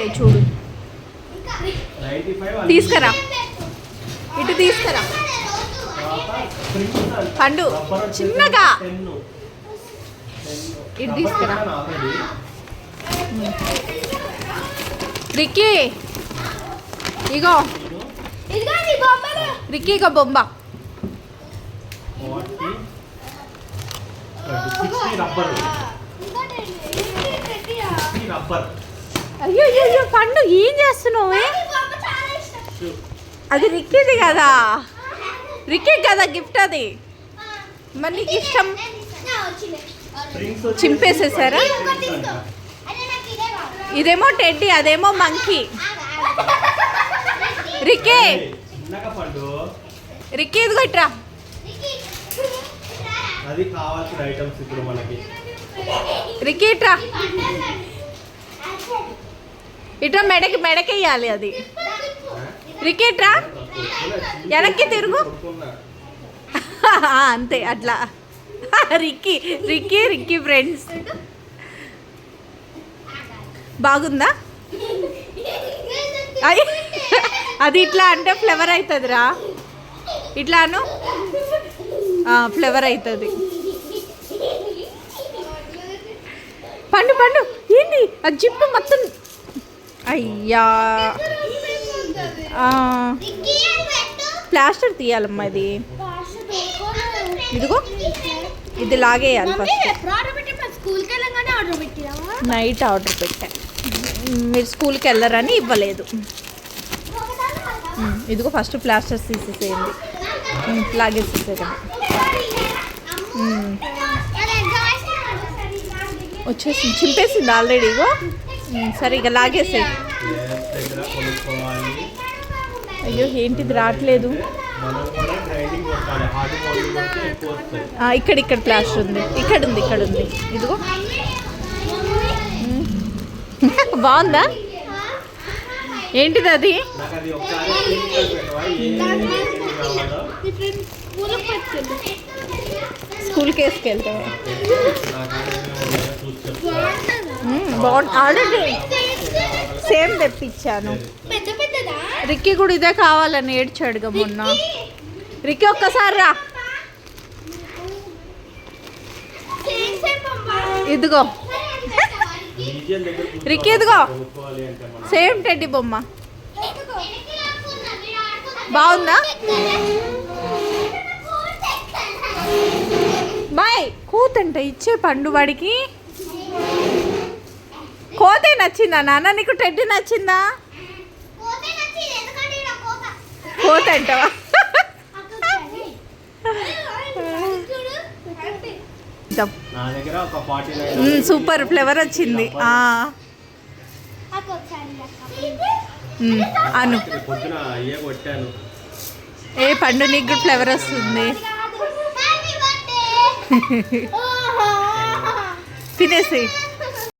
ఉంటాయి చూడు. తీసుకురా, ఇటు తీసుకురా పండు, చిన్నగా ఇటు తీసుకురా. రిక్కీ ఇగో, రిక్కీ ఇగో బొమ్మ. అయ్యో అయ్యో పండు, ఏం చేస్తున్నావు? అది రిక్కీది కదా, రిక్కీ కదా గిఫ్ట్ అది. మరి నీకు ఇష్టం చింపేసేసారా? ఇదేమో టెడ్డీ, అదేమో మంకీ. రిక్కీ రిక్కీ ఇదిగో ఇట్రా. అది కావాల్సిన ఐటమ్స్ ఇప్పుడు మనకి. రిక్కీ ఇట్రా, ఇట్రా మెడకేయాలి అది. రిక్కీ ఇట్రా, వెనక్కి తిరుగు. అంతే అట్లా. Ricky Ricky Ricky friends. బాగుందా? అది ఇట్లా అంటే ఫ్లేవర్ అవుతుందిరా, ఇట్లాను ఫ్లేవర్ అవుతుంది. పండు పండు ఏంటి అది జిప్పు మొత్తం? అయ్యా ప్లాస్టర్ తీయాలమ్మా ఇది. ఇదిగో ఇది లాగేయాలి ఫస్ట్. నైట్ ఆర్డర్ పెట్టా, మీరు స్కూల్కి వెళ్ళరని ఇవ్వలేదు. ఇదిగో ఫస్ట్ ప్లాస్టర్స్ తీసేసేయండి, లాగేసేసేయండి. వచ్చేసి చింపేసింది ఆల్రెడీ. ఇగో సరే ఇక లాగేసేయి. అయ్యో ఏంటిది రావట్లేదు. ఇక్కడ ప్లాస్టర్ ఉంది, ఇక్కడ ఉంది. ఇదిగో బాగుందా? ఏంటిది అది? స్కూల్కి వేసుకెళ్తావా? బాగుంది, ఆల్రెడీ సేమ్ తెప్పించాను. రిక్కీ కూడా ఇదే కావాలని ఏడ్చాడుగా మొన్న. రిక్కీ ఒక్కసారి రా. ఇదిగో రిక్కీ, ఇదిగో సేమ్ టెడ్డీ బొమ్మ. బాగుందా? బాయ్. కోతంట ఇచ్చే పండు వాడికి. కోతే నచ్చిందా నాన్న నీకు? టెడ్డీ నచ్చిందా? కోతంటవా? సూపర్ ఫ్లేవర్ వచ్చింది. అను ఏ పండు నీకు కూడా ఫ్లేవర్ వస్తుంది. తినేసి